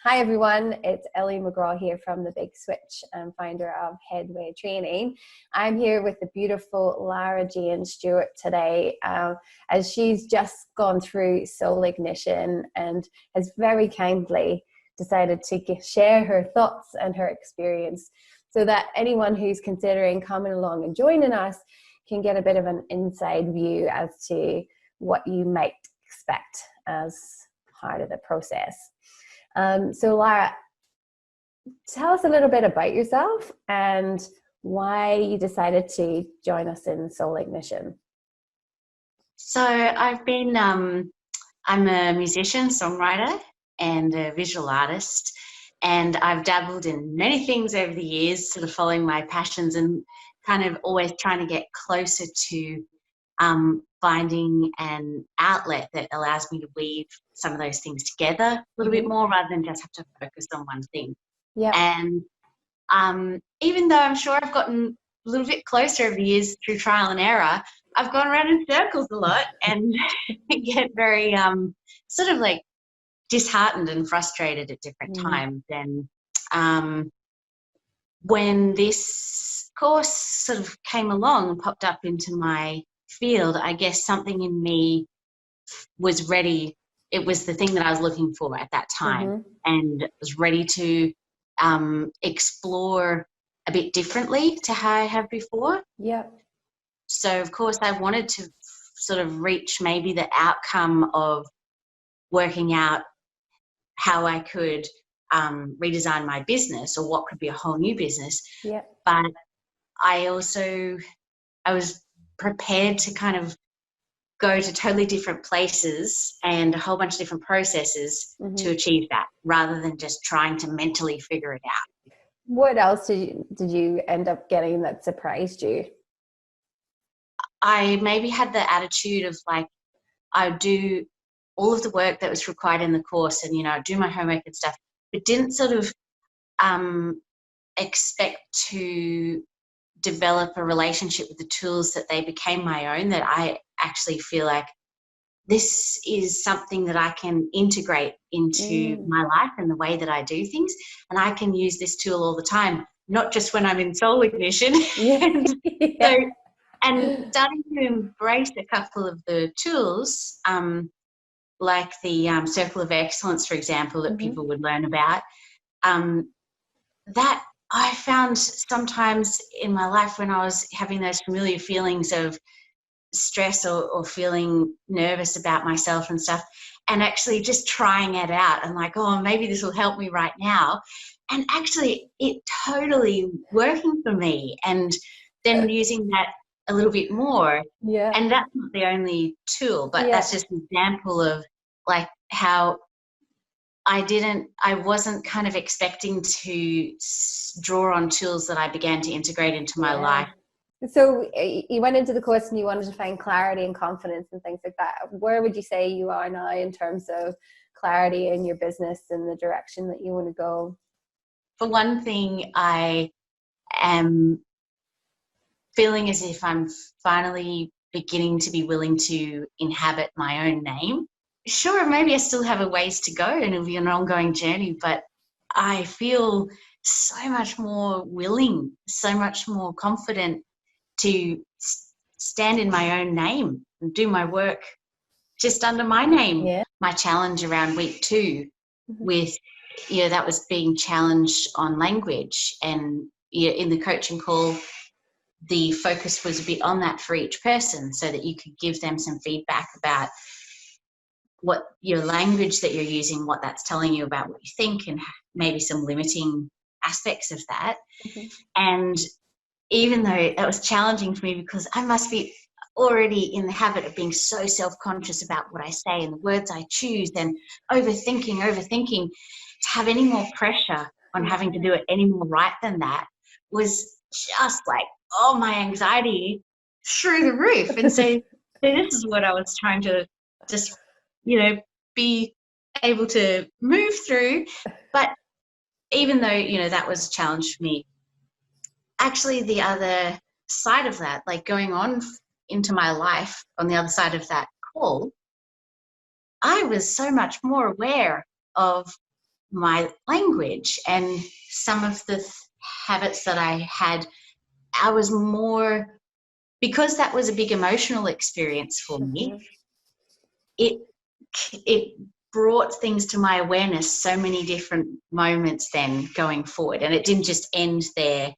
Hi everyone, it's Ellie McGraw here from The Big Switch and founder of Headway Training. I'm here with the beautiful Lara Jane Stewart today as she's just gone through Soul Ignition and has very kindly decided to share her thoughts and her experience so that anyone who's considering coming along and joining us can get a bit of an inside view as to what you might expect as part of the process. So Lara, tell us a little bit about yourself and why you decided to join us in Soul Ignition. So I've been, I'm a musician, songwriter and a visual artist, and I've dabbled in many things over the years, sort of following my passions and kind of always trying to get closer to finding an outlet that allows me to weave some of those things together a little bit more rather than just have to focus on one thing. Yeah. And even though I'm sure I've gotten a little bit closer over the years through trial and error, I've gone around in circles a lot and get very sort of like disheartened and frustrated at different times. And when this course sort of came along and popped up into my field, I guess something in me was ready. It was the thing that I was looking for at that time, and was ready to explore a bit differently to how I have before. Yeah. So of course I wanted to sort of reach maybe the outcome of working out how I could redesign my business or what could be a whole new business. Yeah. But I was prepared to kind of go to totally different places and a whole bunch of different processes to achieve that, rather than just trying to mentally figure it out. What else did you end up getting that surprised you? I maybe had the attitude of like, I would do all of the work that was required in the course and, I'd do my homework and stuff, but didn't sort of expect to develop a relationship with the tools that they became my own, that I actually feel like this is something that I can integrate into my life and the way that I do things, and I can use this tool all the time, not just when I'm in Soul Ignition. And starting to embrace a couple of the tools, like the Circle of Excellence, for example, that people would learn about, that I found sometimes in my life when I was having those familiar feelings of stress or feeling nervous about myself and stuff, and actually just trying it out and like, oh, maybe this will help me right now. And actually it totally working for me, and then using that a little bit more. Yeah. And that's not the only tool, but that's just an example of like how I wasn't kind of expecting to draw on tools that I began to integrate into my life. So you went into the course and you wanted to find clarity and confidence and things like that. Where would you say you are now in terms of clarity in your business and the direction that you want to go? For one thing, I am feeling as if I'm finally beginning to be willing to inhabit my own name. Sure, maybe I still have a ways to go and it'll be an ongoing journey, but I feel so much more willing, so much more confident to stand in my own name and do my work just under my name. Yeah. My challenge around week 2 with, that was being challenged on language, and in the coaching call, the focus was a bit on that for each person so that you could give them some feedback about what your language that you're using, what that's telling you about what you think, and maybe some limiting aspects of that. And even though that was challenging for me because I must be already in the habit of being so self-conscious about what I say and the words I choose and overthinking, to have any more pressure on having to do it any more right than that was just like, oh, my anxiety through the roof. And so this is what I was trying to just, be able to move through. But even though, that was a challenge for me, actually the other side of that, like going on into my life on the other side of that call, I was so much more aware of my language and some of the habits that I had. I was more, because that was a big emotional experience for me, it brought things to my awareness, so many different moments then going forward, and it didn't just end there